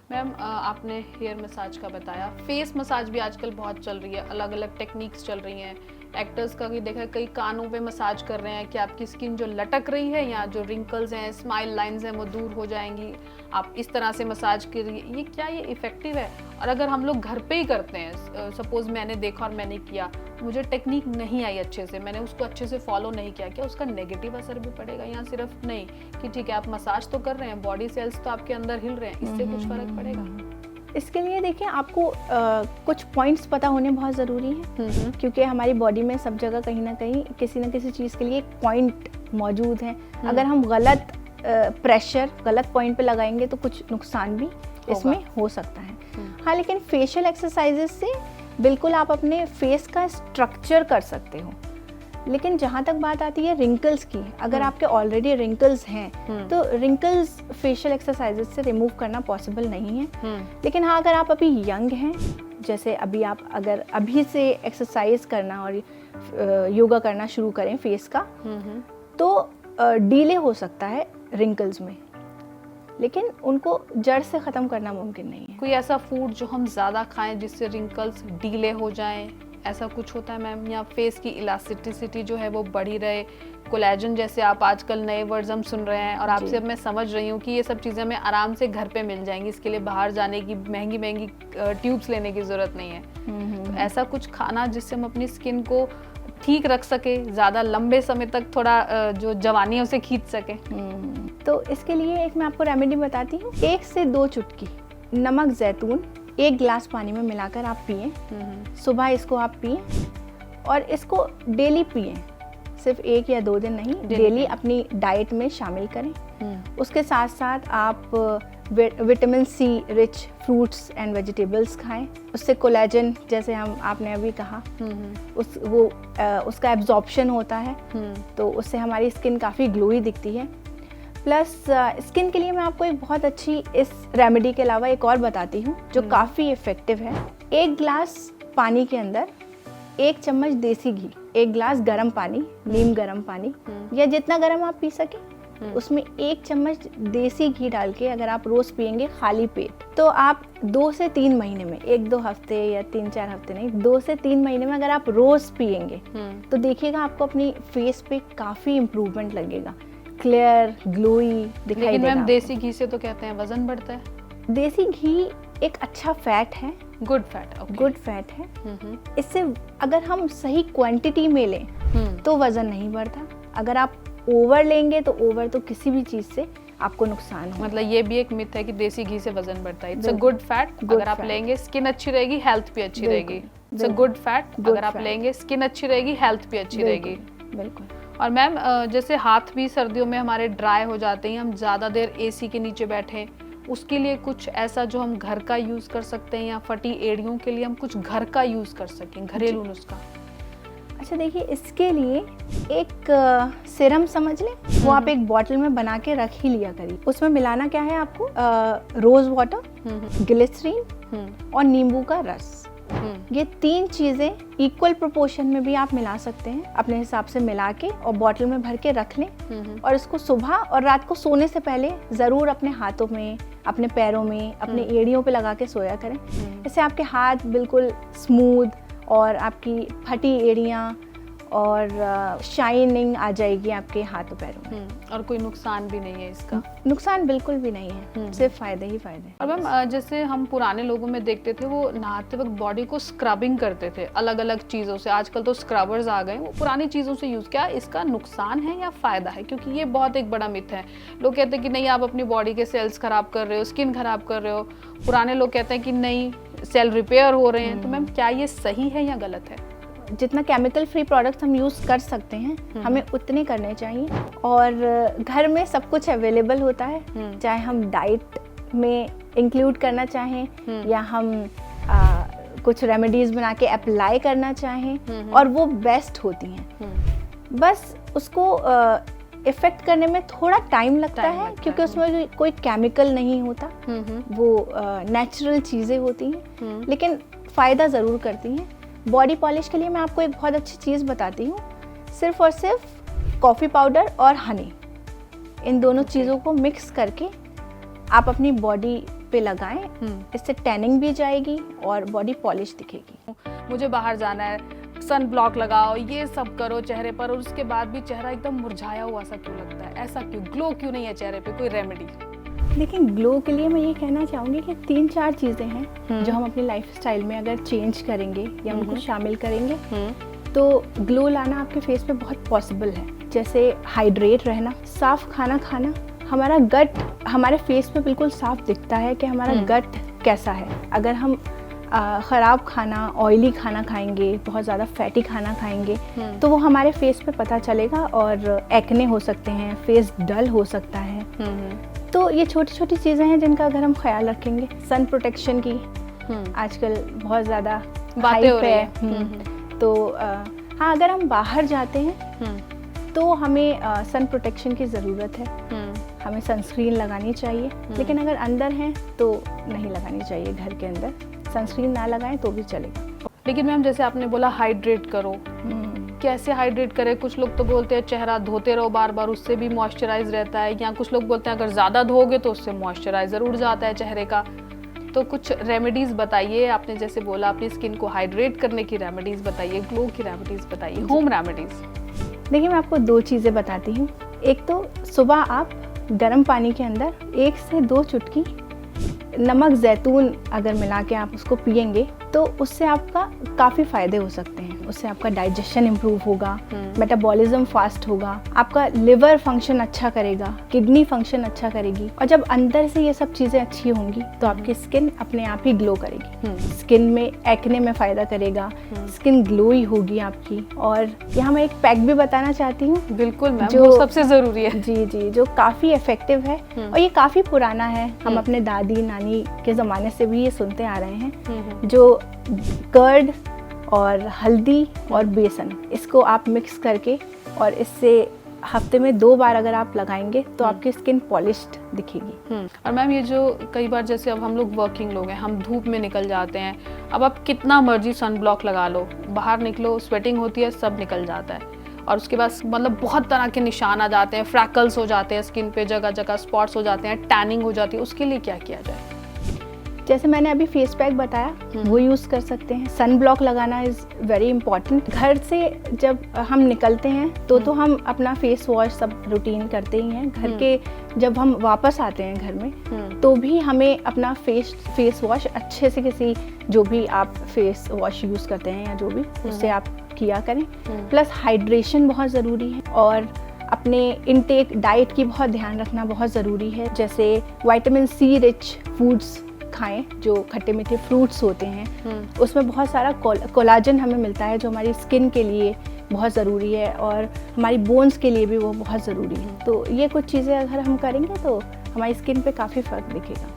Ma'am आपने hair massage का बताया, फेस मसाज भी आजकल बहुत चल रही है, अलग अलग टेक्निक्स चल रही हैं। एक्टर्स का भी देखा है, कई कानों पे मसाज कर रहे हैं कि आपकी स्किन जो लटक रही है या जो रिंकल्स हैं, स्माइल लाइंस हैं, वो दूर हो जाएंगी। आप इस तरह से मसाज करिए। ये क्या ये इफेक्टिव है? और अगर हम लोग घर पे ही करते हैं, सपोज मैंने देखा और मैंने किया, मुझे टेक्निक नहीं आई अच्छे से, मैंने उसको अच्छे से फॉलो नहीं किया, क्या उसका नेगेटिव असर भी पड़ेगा? या सिर्फ नहीं कि ठीक है आप मसाज तो कर रहे हैं, बॉडी सेल्स तो आपके अंदर हिल रहे हैं, इससे कुछ फर्क पड़ेगा? इसके लिए देखिए आपको कुछ पॉइंट्स पता होने बहुत ज़रूरी है, क्योंकि हमारी बॉडी में सब जगह कहीं ना कहीं किसी न किसी चीज़ के लिए एक पॉइंट मौजूद है। अगर हम गलत प्रेशर गलत पॉइंट पे लगाएंगे तो कुछ नुकसान भी इसमें हो सकता है। हाँ, लेकिन फेशियल एक्सरसाइजेस से बिल्कुल आप अपने फेस का स्ट्रक्चर कर सकते हो। लेकिन जहाँ तक बात आती है रिंकल्स की, अगर आपके ऑलरेडी रिंकल्स हैं तो रिंकल्स फेशियल एक्सरसाइजेस से रिमूव करना पॉसिबल नहीं है। लेकिन हाँ, अगर आप अभी यंग हैं, जैसे अभी आप अगर अभी से एक्सरसाइज करना और योगा करना शुरू करें फेस का, तो डीले हो सकता है रिंकल्स में, लेकिन उनको जड़ से ख़त्म करना मुमकिन नहीं है। कोई ऐसा फूड जो हम ज़्यादा खाएं जिससे रिंकल्स डीले हो जाएं, ऐसा कुछ होता है मैम? या फेस की इलास्टिसिटी जो है वो बढ़ी रहे, कोलेजन जैसे आप आजकल नए वर्ड्स हम सुन रहे हैं, और आपसे अब मैं समझ रही हूँ कि ये सब चीज़ें हमें आराम से घर पे मिल जाएंगी, इसके लिए बाहर जाने की महंगी महंगी ट्यूब्स लेने की ज़रूरत नहीं है। तो ऐसा कुछ खाना जिससे हम अपनी स्किन को ठीक रख सके, ज़्यादा लंबे समय तक थोड़ा जो जवानी है उसे खींच सके। तो इसके लिए एक मैं आपको रेमेडी बताती हूँ। 1 से 2 चुटकी नमक जैतून 1 गिलास पानी में मिलाकर आप पिएं। सुबह इसको आप पिएं और इसको डेली पिएं, सिर्फ 1 या 2 दिन नहीं, डेली अपनी डाइट में शामिल करें। उसके साथ साथ आप vitamin C rich fruits and vegetables खाएं, उससे कोलेजन जैसे आपने अभी कहा उसका एब्जॉर्प्शन होता है, तो उससे हमारी स्किन काफ़ी ग्लोई दिखती है। प्लस स्किन के लिए मैं आपको एक बहुत अच्छी इस रेमेडी के अलावा एक और बताती हूँ जो काफ़ी इफ़ेक्टिव है। 1 गिलास पानी के अंदर 1 चम्मच देसी घी, 1 गिलास गर्म पानी, नीम गर्म पानी या जितना गर्म आप पी सके, उसमें 1 चम्मच देसी घी डाल के अगर आप रोज़ पिएंगे खाली पेट, तो आप 2 से 3 महीने में, 1-2 हफ्ते या 3-4 हफ्ते नहीं, 2 से 3 महीने में अगर आप रोज़ पिएंगे तो देखिएगा आपको अपनी फेस पे काफ़ी इम्प्रूवमेंट लगेगा, क्लियर ग्लोई दिखाई देगा। लेकिन मैम देसी घी से तो कहते हैं वजन बढ़ता है। देसी घी एक अच्छा फैट है, गुड फैट, गुड फैट है। इससे अगर हम सही क्वांटिटी में लें तो वजन नहीं बढ़ता। अगर आप ओवर लेंगे तो ओवर तो किसी भी चीज़ से आपको नुकसान हो। मतलब ये भी एक मिथ है कि देसी घी से वजन बढ़ता है। इट्स अ गुड फैट, अगर आप लेंगे स्किन अच्छी रहेगी, हेल्थ भी अच्छी रहेगी। इट्स अ गुड फैट, अगर आप लेंगे स्किन अच्छी रहेगी, हेल्थ भी अच्छी रहेगी। बिल्कुल। और मैम जैसे हाथ भी सर्दियों में हमारे ड्राई हो जाते हैं, हम ज़्यादा देर एसी के नीचे बैठे, उसके लिए कुछ ऐसा जो हम घर का यूज़ कर सकते हैं, या फटी एड़ियों के लिए हम कुछ घर का यूज़ कर सकें, घरेलू नुस्खा? अच्छा देखिए, इसके लिए एक सीरम समझ लें, वो आप एक बॉटल में बना के रख ही लिया करिए। उसमें मिलाना क्या है आपको, रोज वाटर, ग्लिसरीन और नींबू का रस। ये 3 चीज़ें इक्वल प्रोपोर्शन में भी आप मिला सकते हैं, अपने हिसाब से मिला के और बॉटल में भर के रख लें। और इसको सुबह और रात को सोने से पहले ज़रूर अपने हाथों में, अपने पैरों में, अपने एड़ियों पे लगा के सोया करें। इससे आपके हाथ बिल्कुल स्मूथ और आपकी फटी एड़ियाँ और शाइनिंग आ जाएगी आपके हाथों पैरों में। और कोई नुकसान भी नहीं है इसका? नुकसान बिल्कुल भी नहीं है, सिर्फ फायदे ही फायदे। और मैम जैसे हम पुराने लोगों में देखते थे, वो नहाते वक्त बॉडी को स्क्रबिंग करते थे अलग अलग चीज़ों से, आजकल तो स्क्रबर्स आ गए, वो पुरानी चीज़ों से यूज़, क्या इसका नुकसान है या फ़ायदा है? क्योंकि ये बहुत एक बड़ा मिथ है। लोग कहते हैं कि नहीं आप अपनी बॉडी के सेल्स ख़राब कर रहे हो, स्किन ख़राब कर रहे हो। पुराने लोग कहते हैं कि नहीं सेल रिपेयर हो रहे हैं। तो मैम क्या ये सही है या गलत है? जितना केमिकल फ्री प्रोडक्ट्स हम यूज़ कर सकते हैं हमें उतने करने चाहिए। और घर में सब कुछ अवेलेबल होता है, चाहे हम डाइट में इंक्लूड करना चाहें या हम कुछ रेमेडीज़ बना के अप्लाई करना चाहें, और वो बेस्ट होती हैं। बस उसको इफ़ेक्ट करने में थोड़ा टाइम लगता है, क्योंकि उसमें कोई केमिकल नहीं होता, वो नेचुरल चीज़ें होती हैं, लेकिन फ़ायदा ज़रूर करती हैं। बॉडी पॉलिश के लिए मैं आपको एक बहुत अच्छी चीज़ बताती हूँ, सिर्फ और सिर्फ कॉफ़ी पाउडर और हनी, इन दोनों चीज़ों को मिक्स करके आप अपनी बॉडी पे लगाएं। इससे टैनिंग भी जाएगी और बॉडी पॉलिश दिखेगी। मुझे बाहर जाना है, सन ब्लॉक लगाओ, ये सब करो चेहरे पर, और उसके बाद भी चेहरा एकदम मुरझाया हुआ सा क्यों लगता है? ऐसा क्यों? ग्लो क्यों नहीं है चेहरे पे? कोई रेमेडी? देखिए, ग्लो के लिए मैं ये कहना चाहूँगी कि 3-4 चीज़ें हैं जो हम अपनी लाइफस्टाइल में अगर चेंज करेंगे या उनको शामिल करेंगे तो ग्लो लाना आपके फेस पे बहुत पॉसिबल है। जैसे हाइड्रेट रहना, साफ खाना खाना। हमारा गट हमारे फेस पे बिल्कुल साफ दिखता है कि हमारा गट कैसा है। अगर हम ख़राब खाना, ऑयली खाना खाएंगे, बहुत ज़्यादा फैटी खाना खाएंगे तो वो हमारे फेस पे पता चलेगा और एक्ने हो सकते हैं, फेस डल हो सकता है। तो ये छोटी छोटी चीज़ें हैं जिनका अगर हम ख्याल रखेंगे। सन प्रोटेक्शन की आजकल बहुत ज़्यादा बातें हो रही है। तो हाँ, अगर हम बाहर जाते हैं तो हमें सन प्रोटेक्शन की ज़रूरत है। हमें सनस्क्रीन लगानी चाहिए, लेकिन अगर अंदर हैं तो नहीं लगानी चाहिए। घर के अंदर सनस्क्रीन ना लगाएं तो भी चलेगा। लेकिन मैम, जैसे आपने बोला हाइड्रेट करो, कैसे हाइड्रेट करें? कुछ लोग तो बोलते हैं चेहरा धोते रहो बार बार, उससे भी मॉइस्चराइज रहता है, या कुछ लोग बोलते हैं अगर ज़्यादा धोगे तो उससे मॉइस्चराइजर उड़ जाता है चेहरे का। तो कुछ रेमेडीज़ बताइए। आपने जैसे बोला अपनी स्किन को हाइड्रेट करने की रेमेडीज़ बताइए, ग्लो की रेमेडीज़ बताइए, होम रेमेडीज़। देखिए, मैं आपको 2 चीज़ें बताती हूँ। एक तो सुबह आप गर्म पानी के अंदर 1 से 2 चुटकी नमक जैतून अगर मिला के आप उसको पिएंगे तो उससे आपका काफ़ी फ़ायदे हो सकते हैं। उससे आपका डाइजेशन इम्प्रूव होगा, मेटाबॉलिज्म फास्ट होगा, आपका लिवर फंक्शन अच्छा करेगा, किडनी फंक्शन अच्छा करेगी, और जब अंदर से ये सब चीज़ें अच्छी होंगी तो आपकी स्किन अपने आप ही ग्लो करेगी। स्किन में एक्ने में फ़ायदा करेगा, स्किन ग्लोई होगी आपकी। और यहाँ मैं एक पैक भी बताना चाहती हूँ। बिल्कुल मैम, जो सबसे ज़रूरी है। जी जी, जो काफ़ी इफ़ेक्टिव है और ये काफ़ी पुराना है। हम अपने दादी नानी के ज़माने से भी ये सुनते आ रहे हैं। जो कर्ड और हल्दी और बेसन, इसको आप मिक्स करके और इससे हफ्ते में 2 बार अगर आप लगाएंगे तो आपकी स्किन पॉलिश्ड दिखेगी। और मैम, ये जो कई बार जैसे अब हम लोग वर्किंग लोग हैं, हम धूप में निकल जाते हैं। अब आप कितना मर्जी सन ब्लॉक लगा लो, बाहर निकलो, स्वेटिंग होती है, सब निकल जाता है, और उसके बाद मतलब बहुत तरह के निशान आ जाते हैं, फ्रैकल्स हो जाते हैं स्किन पे, जगह जगह स्पॉट्स हो जाते हैं, टैनिंग हो जाती है। उसके लिए क्या किया जाए? जैसे मैंने अभी फेस पैक बताया वो यूज़ कर सकते हैं। सन ब्लॉक लगाना इज़ वेरी इंपॉर्टेंट। घर से जब हम निकलते हैं तो हम अपना फेस वॉश सब रूटीन करते ही हैं। घर के जब हम वापस आते हैं घर में तो भी हमें अपना फेस वॉश अच्छे से, किसी जो भी आप फेस वॉश यूज़ करते हैं या जो भी, उससे आप किया करें। प्लस हाइड्रेशन बहुत ज़रूरी है, और अपने इनटेक डाइट की बहुत ध्यान रखना बहुत ज़रूरी है। जैसे विटामिन सी रिच फूड्स खाएं, जो खट्टे मीठे फ्रूट्स होते हैं, उसमें बहुत सारा कोलाजन हमें मिलता है जो हमारी स्किन के लिए बहुत ज़रूरी है, और हमारी बोन्स के लिए भी वो बहुत ज़रूरी है। तो ये कुछ चीज़ें अगर हम करेंगे तो हमारी स्किन पे काफ़ी फ़र्क दिखेगा।